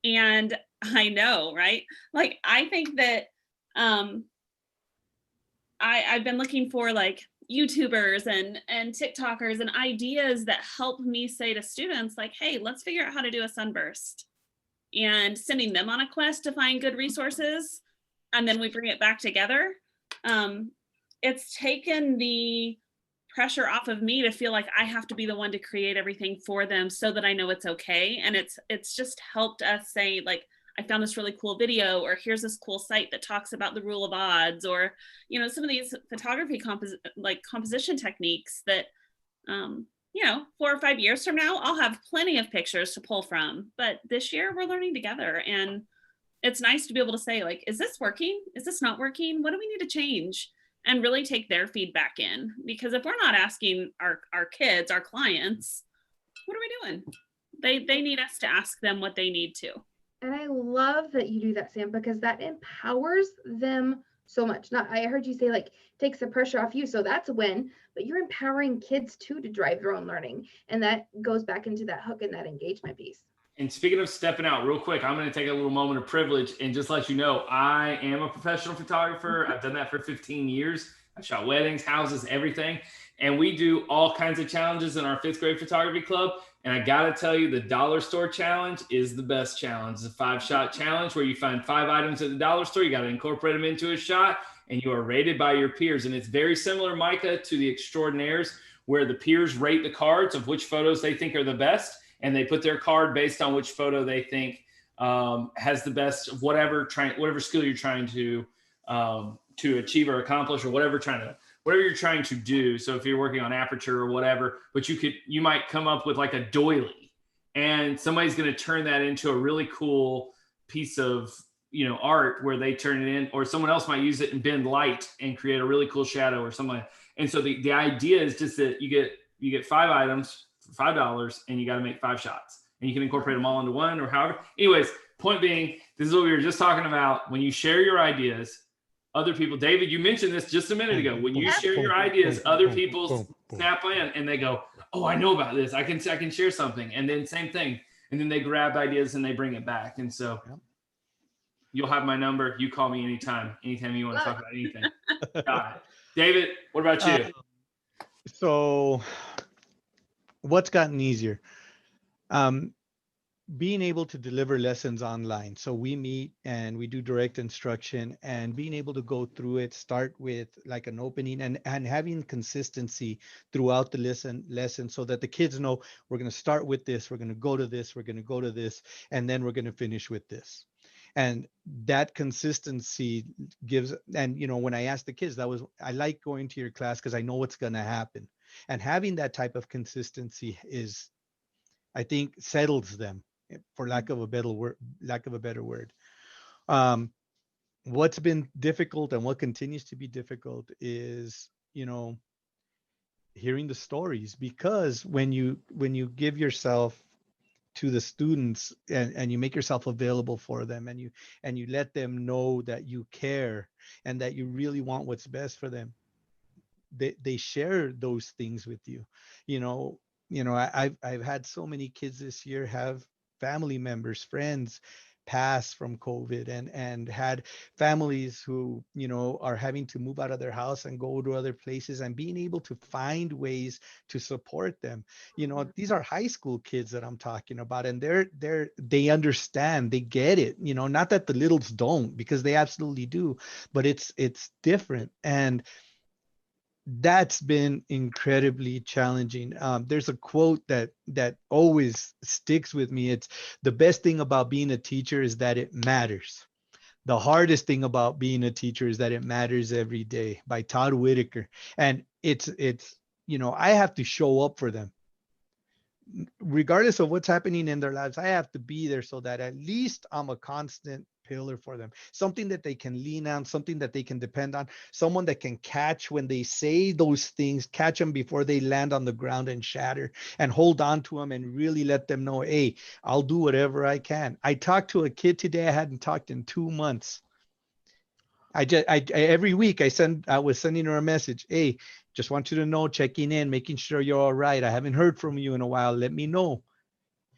And I know, right? Like, I think that I've been looking for like YouTubers and TikTokers and ideas that help me say to students, like, hey, let's figure out how to do a sunburst, and sending them on a quest to find good resources. And then we bring it back together. It's taken the pressure off of me to feel like I have to be the one to create everything for them so that I know it's okay. And it's just helped us say, like, I found this really cool video, or here's this cool site that talks about the rule of odds, or, some of these photography composition techniques that, 4 or 5 years from now, I'll have plenty of pictures to pull from. But this year we're learning together, and it's nice to be able to say, like, is this working? Is this not working? What do we need to change? And really take their feedback in, because if we're not asking our kids, our clients, what are we doing? They need us to ask them what they need to. And I love that you do that, Sam, because that empowers them so much. Not, I heard you say like takes the pressure off you, so that's a win, but you're empowering kids too to drive their own learning. And that goes back into that hook and that engagement piece. And speaking of stepping out real quick, I'm going to take a little moment of privilege and just let you know, I am a professional photographer. I've done that for 15 years. I've shot weddings, houses, everything. And we do all kinds of challenges in our 5th grade photography club. And I got to tell you, the dollar store challenge is the best challenge. It's a 5-shot challenge where you find 5 items at the dollar store. You got to incorporate them into a shot, and you are rated by your peers. And it's very similar, Micah, to the Extraordinaires, where the peers rate the cards of which photos they think are the best. And they put their card based on which photo they think has the best of whatever skill you're trying to achieve or accomplish, or whatever you're trying to do. So if you're working on aperture or whatever, but you might come up with like a doily, and somebody's going to turn that into a really cool piece of art where they turn it in, or someone else might use it and bend light and create a really cool shadow or something. And so the idea is just that you get 5 items for $5, and you got to make 5 shots, and you can incorporate them all into one or however. Anyways, point being, this is what we were just talking about. When you share your ideas, other people, David, you mentioned this just a minute ago. When you share your ideas, other people snap in and they go, oh, I know about this. I can share something. And then same thing. And then they grab ideas and they bring it back. And so you'll have my number. You call me anytime you want to talk about anything. Got it. David, what about you? So what's gotten easier? Being able to deliver lessons online. So we meet and we do direct instruction, and being able to go through it, start with like an opening and having consistency throughout the lesson so that the kids know we're going to start with this, we're going to go to this, we're going to go to this, and then we're going to finish with this. And that consistency gives, and when I asked the kids, I like going to your class because I know what's going to happen. And having that type of consistency is, I think, settles them, for lack of a better word. What's been difficult and what continues to be difficult is, hearing the stories, because when you give yourself to the students and you make yourself available for them, and you let them know that you care and that you really want what's best for them, they share those things with you. I've had so many kids this year have family members, friends pass from COVID, and had families who, are having to move out of their house and go to other places, and being able to find ways to support them. These are high school kids that I'm talking about, and they understand, they get it, not that the littles don't, because they absolutely do, but it's different. And that's been incredibly challenging. There's a quote that always sticks with me. It's, the best thing about being a teacher is that it matters. The hardest thing about being a teacher is that it matters every day, by Todd Whitaker. And it's I have to show up for them. Regardless of what's happening in their lives, I have to be there so that at least I'm a constant pillar for them, something that they can lean on, something that they can depend on, someone that can catch when they say those things, catch them before they land on the ground and shatter, and hold on to them and really let them know, hey, I'll do whatever I can. I talked to a kid today I hadn't talked in 2 months. Every week I was sending her a message. Hey, just want you to know, checking in, making sure you're all right. I haven't heard from you in a while. Let me know.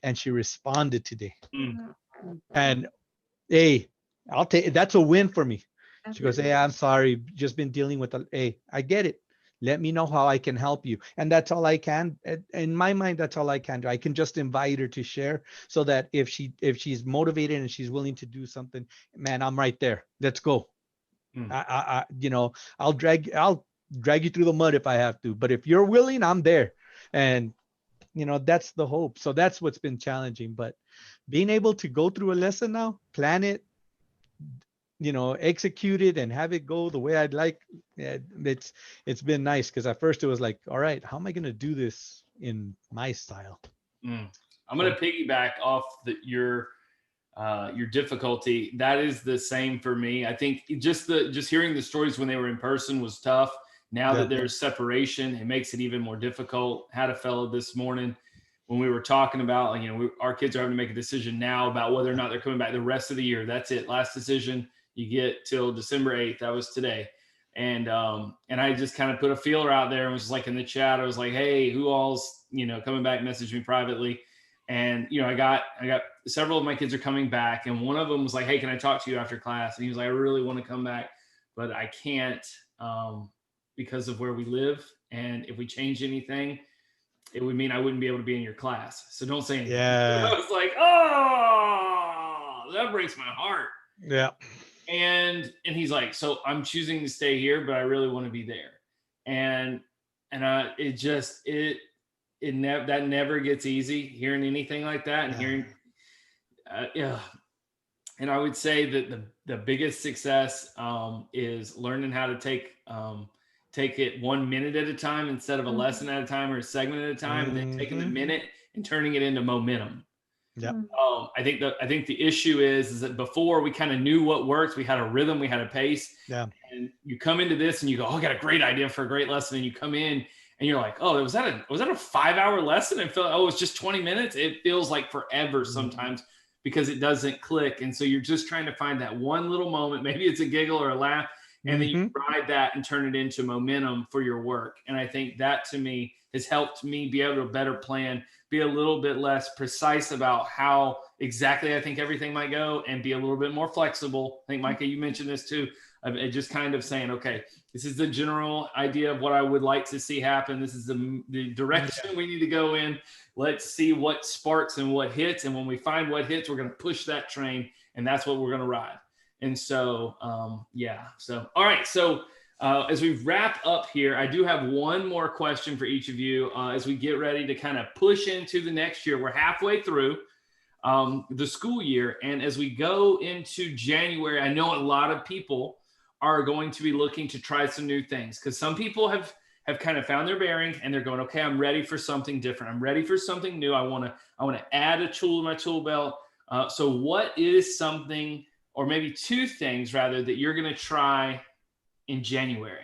And she responded today. And hey, I'll take, that's a win for me. She goes, hey, I'm sorry, just been dealing with hey, I get it. Let me know how I can help you. And that's all I can. In my mind, that's all I can do. I can just invite her to share, so that if she's motivated and she's willing to do something, man, I'm right there. Let's go. I'll drag you through the mud if I have to, but if you're willing, I'm there. And that's the hope. So that's what's been challenging, but being able to go through a lesson now, plan it, execute it, and have it go the way I'd like. It's been nice, because at first it was like, all right, how am I going to do this in my style? I'm going to piggyback off your difficulty. That is the same for me. I think just hearing the stories when they were in person was tough. Now that there's separation, it makes it even more difficult. Had a fellow this morning when we were talking about, like, our kids are having to make a decision now about whether or not they're coming back the rest of the year. That's it. Last decision you get till December 8th. That was today. And I just kind of put a feeler out there and was like in the chat, I was like, hey, who all's, coming back, message me privately. And, I got several of my kids are coming back, and one of them was like, hey, can I talk to you after class? And he was like, I really want to come back, but I can't, because of where we live. And if we change anything, it would mean I wouldn't be able to be in your class. So don't say anything. Yeah. I was like, oh, that breaks my heart. Yeah. And he's like, so I'm choosing to stay here, but I really want to be there. And that never gets easy, hearing anything like that, and hearing, And I would say that the biggest success is learning how to take it 1 minute at a time instead of a lesson at a time or a segment at a time, and then taking the minute and turning it into momentum. Yeah. I think the issue is that before we kind of knew what worked. We had a rhythm, we had a pace. Yeah. And you come into this and you go, oh, I got a great idea for a great lesson. And you come in and you're like, oh, was that a 5-hour lesson? And feel, it's just 20 minutes. It feels like forever sometimes because it doesn't click. And so you're just trying to find that one little moment. Maybe it's a giggle or a laugh. And then you ride that and turn it into momentum for your work. And I think that, to me, has helped me be able to better plan, be a little bit less precise about how exactly I think everything might go, and be a little bit more flexible. I think, Micah, you mentioned this too. Just kind of saying, okay, this is the general idea of what I would like to see happen. This is the direction we need to go in. Let's see what sparks and what hits. And when we find what hits, we're going to push that train, and that's what we're going to ride. And so, all right. So as we wrap up here, I do have one more question for each of you as we get ready to kind of push into the next year. We're halfway through the school year. And as we go into January, I know a lot of people are going to be looking to try some new things, because some people have kind of found their bearing and they're going, okay, I'm ready for something different. I'm ready for something new. I want to add a tool to my tool belt. So what is something, or maybe two things rather, that you're going to try in January?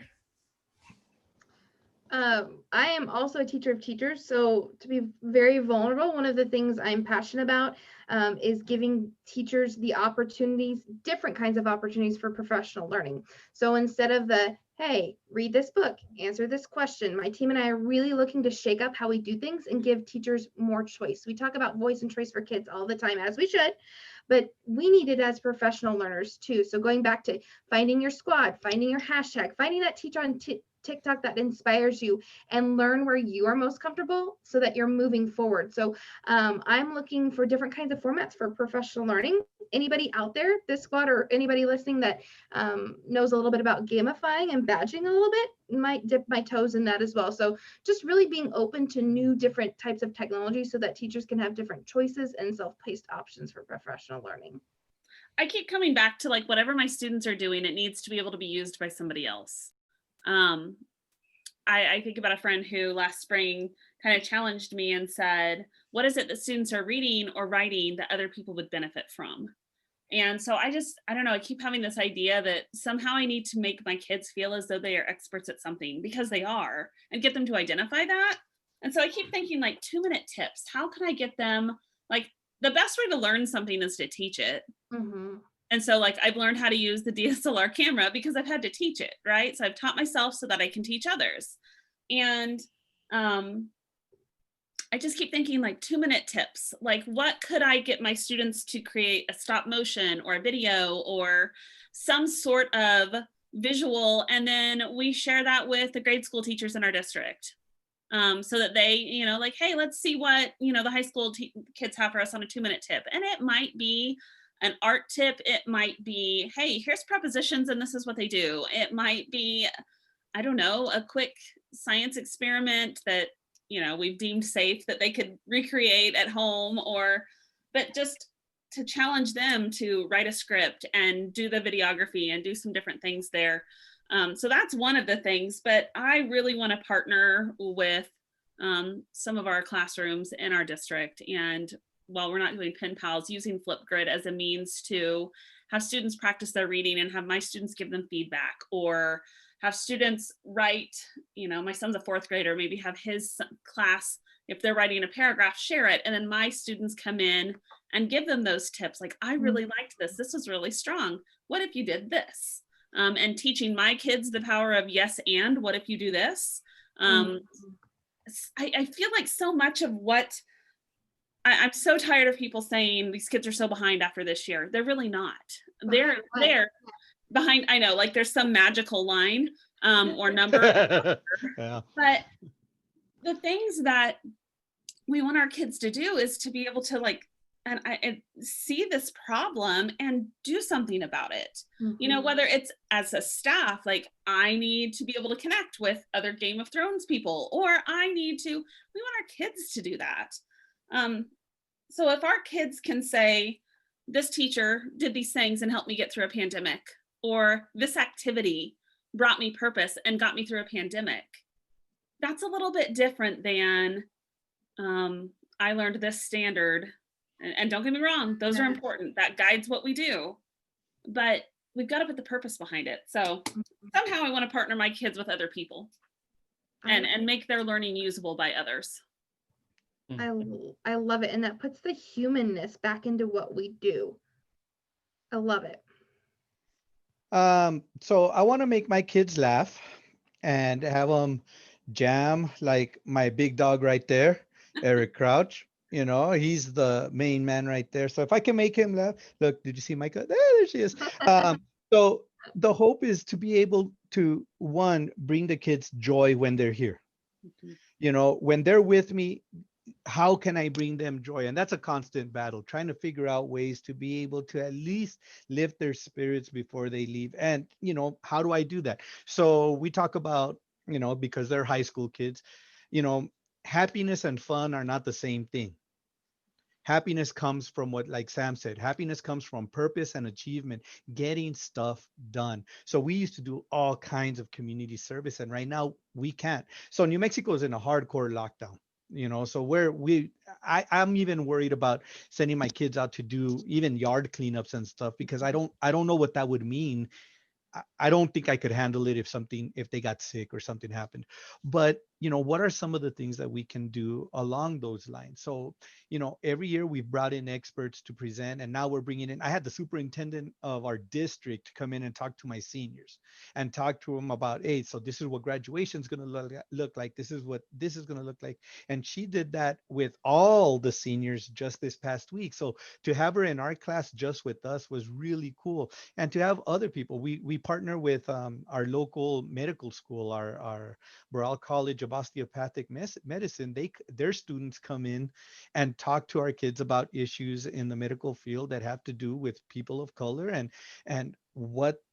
I am also a teacher of teachers, so to be very vulnerable, one of the things I'm passionate about is giving teachers the opportunities, different kinds of opportunities for professional learning. So instead of hey, read this book, answer this question, my team and I are really looking to shake up how we do things and give teachers more choice. We talk about voice and choice for kids all the time, as we should, but we need it as professional learners too. So going back to finding your squad, finding your hashtag, finding that teacher on TikTok that inspires you, and learn where you are most comfortable so that you're moving forward. So I'm looking for different kinds of formats for professional learning. Anybody out there, this squad, or anybody listening that knows a little bit about gamifying and badging a little bit, might dip my toes in that as well. So just really being open to new different types of technology so that teachers can have different choices and self-paced options for professional learning. I keep coming back to, like, whatever my students are doing, it needs to be able to be used by somebody else. I think about a friend who last spring kind of challenged me and said, what is it that students are reading or writing that other people would benefit from? And so I don't know, I keep having this idea that somehow I need to make my kids feel as though they are experts at something, because they are, and get them to identify that. And so I keep thinking, like, 2-minute tips. How can I get them, like, the best way to learn something is to teach it. And so, like, I've learned how to use the DSLR camera because I've had to teach it, right? So I've taught myself so that I can teach others. And I just keep thinking, like, 2-minute tips. Like, what could I get my students to create a stop motion or a video or some sort of visual, and then we share that with the grade school teachers in our district, so that they, like, hey, let's see what, the high school kids have for us on a 2-minute tip. And it might be an art tip. It might be, hey, here's prepositions and this is what they do. It might be, I don't know, a quick science experiment that, we've deemed safe that they could recreate at home, but just to challenge them to write a script and do the videography and do some different things there. So that's one of the things, but I really want to partner with some of our classrooms in our district. And while we're not doing pen pals, using Flipgrid as a means to have students practice their reading and have my students give them feedback, or have students write, my son's a 4th grader, maybe have his class if they're writing a paragraph, share it. And then my students come in and give them those tips. Like, I really liked this. This was really strong. What if you did this? And teaching my kids the power of yes, and what if you do this? I feel like so much of what I'm so tired of people saying these kids are so behind after this year. They're really not. They're behind. I know, like there's some magical line or number. Yeah. But the things that we want our kids to do is to be able to like and see this problem and do something about it. You know, whether it's as a staff, like I need to be able to connect with other Game of Thrones people, or we want our kids to do that. So if our kids can say, this teacher did these things and helped me get through a pandemic, or this activity brought me purpose and got me through a pandemic, that's a little bit different than I learned this standard. And don't get me wrong, those are important. That guides what we do. But we've got to put the purpose behind it. So somehow I want to partner my kids with other people and make their learning usable by others. I love it. And that puts the humanness back into what we do. I love it. So I want to make my kids laugh and have them jam like my big dog right there, Eric Crouch. You know, he's the main man right there. So if I can make him laugh, look, did you see Micah? There she is. So the hope is to be able to, one, bring the kids joy when they're here. You know, when they're with me, how can I bring them joy? And that's a constant battle, trying to figure out ways to be able to at least lift their spirits before they leave. And, you know, how do I do that? So we talk about, you know, because they're high school kids, you know, happiness and fun are not the same thing. Happiness comes from what, like Sam said, happiness comes from purpose and achievement, getting stuff done. So we used to do all kinds of community service, and right now we can't. So New Mexico is in a hardcore lockdown, you know, so I'm even worried about sending my kids out to do even yard cleanups and stuff, because I don't know what that would mean. I don't think I could handle it if they got sick or something happened. But, you know, what are some of the things that we can do along those lines? So, you know, every year we've brought in experts to present, and now we're bringing in, I had the superintendent of our district come in and talk to my seniors and talk to them about, hey, so this is what graduation is going to look like. This is what this is going to look like. And she did that with all the seniors just this past week. So to have her in our class just with us was really cool. And to have other people, we partner with our local medical school, our Burrell College of Osteopathic Medicine. Their students come in and talk to our kids about issues in the medical field that have to do with people of color and what,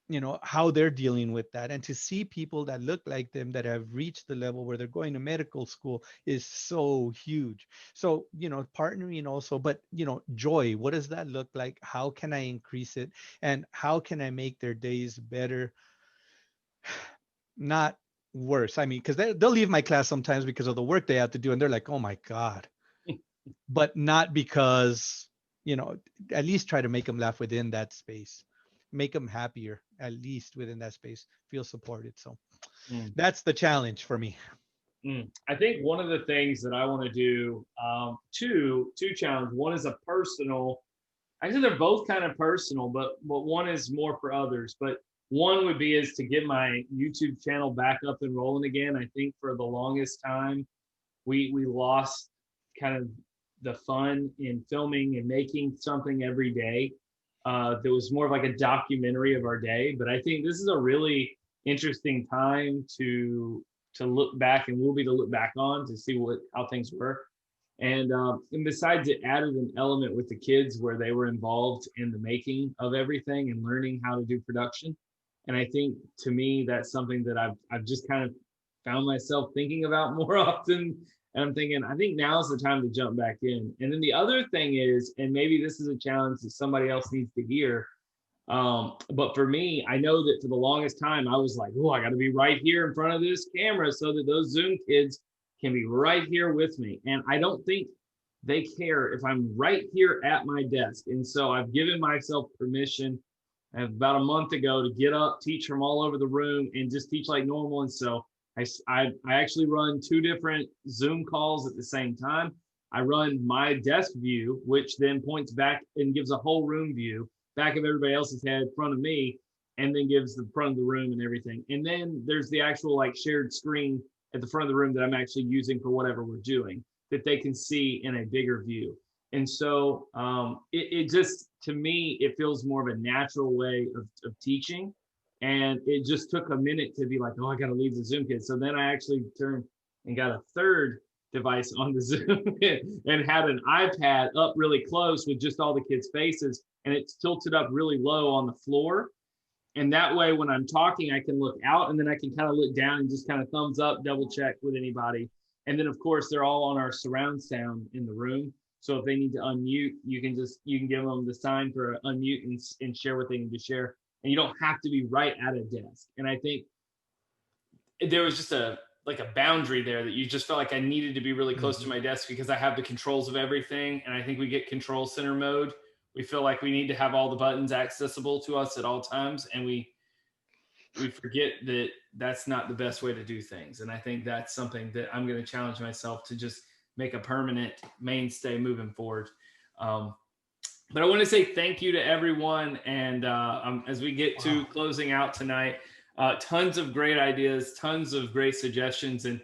you know, how they're dealing with that. And to see people that look like them that have reached the level where they're going to medical school is so huge. So, you know, partnering also, but, you know, joy, what does that look like? How can I increase it? And how can I make their days better? Not worse. I mean, because they'll leave my class sometimes because of the work they have to do, and they're like, oh my God. But not because, you know, at least try to make them laugh within that space, make them happier, at least within that space, feel supported. So that's the challenge for me. I think one of the things that I want to do, two challenges. One is a personal, actually they're both kind of personal, but one is more for others. But one would be is to get my YouTube channel back up and rolling again. I think for the longest time, we lost kind of the fun in filming and making something every day. That was more of like a documentary of our day. But I think this is a really interesting time to look back, and will be to look back on to see how things were. And besides, it added an element with the kids where they were involved in the making of everything and learning how to do production. And I think, to me, that's something that I've just kind of found myself thinking about more often. And I'm thinking, I think now's the time to jump back in. And then the other thing is, and maybe this is a challenge that somebody else needs to hear, but for me, I know that for the longest time, I was like, oh, I got to be right here in front of this camera so that those Zoom kids can be right here with me. And I don't think they care if I'm right here at my desk. And so I've given myself permission about a month ago to get up, teach from all over the room, and just teach like normal. And so I actually run 2 different Zoom calls at the same time. I run my desk view, which then points back and gives a whole room view, back of everybody else's head, front of me, and then gives the front of the room and everything. And then there's the actual like shared screen at the front of the room that I'm actually using for whatever we're doing, that they can see in a bigger view. And so it just, to me, it feels more of a natural way of teaching. And it just took a minute to be like, oh, I got to leave the Zoom kids. So then I actually turned and got a third device on the Zoom and had an iPad up really close with just all the kids' faces. And it's tilted up really low on the floor. And that way, when I'm talking, I can look out, and then I can kind of look down and just kind of thumbs up, double check with anybody. And then, of course, they're all on our surround sound in the room. So if they need to unmute, you can give them the sign for unmute and share what they need to share. And you don't have to be right at a desk. And I think there was just a boundary there that you just felt like I needed to be really close to my desk because I have the controls of everything. And I think we get control center mode. We feel like we need to have all the buttons accessible to us at all times. And we forget that that's not the best way to do things. And I think that's something that I'm going to challenge myself to just make a permanent mainstay moving forward. But I want to say thank you to everyone. And as we get to closing out tonight, tons of great ideas, tons of great suggestions, and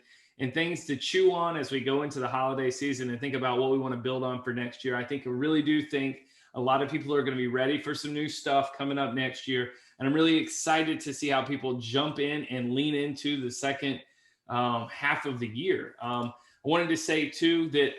things to chew on as we go into the holiday season and think about what we want to build on for next year. I really do think a lot of people are going to be ready for some new stuff coming up next year. And I'm really excited to see how people jump in and lean into the second half of the year. I wanted to say too that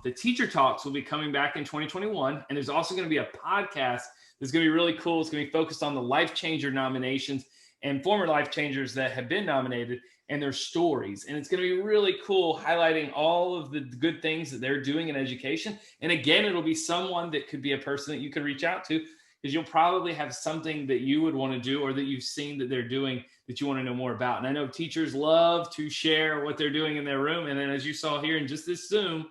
the Teacher Talks will be coming back in 2021. And there's also going to be a podcast that's going to be really cool. It's going to be focused on the Life Changer nominations and former Life Changers that have been nominated and their stories. And it's going to be really cool, highlighting all of the good things that they're doing in education. And again, it'll be someone that could be a person that you could reach out to, because you'll probably have something that you would want to do or that you've seen that they're doing that you want to know more about. And I know teachers love to share what they're doing in their room. And then as you saw here in just this Zoom,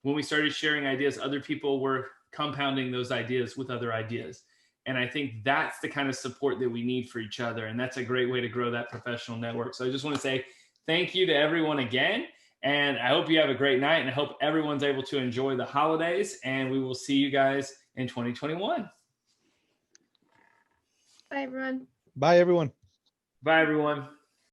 when we started sharing ideas, other people were compounding those ideas with other ideas. And I think that's the kind of support that we need for each other. And that's a great way to grow that professional network. So I just want to say thank you to everyone again. And I hope you have a great night, and I hope everyone's able to enjoy the holidays, and we will see you guys in 2021. Bye, everyone. Bye, everyone. Bye, everyone.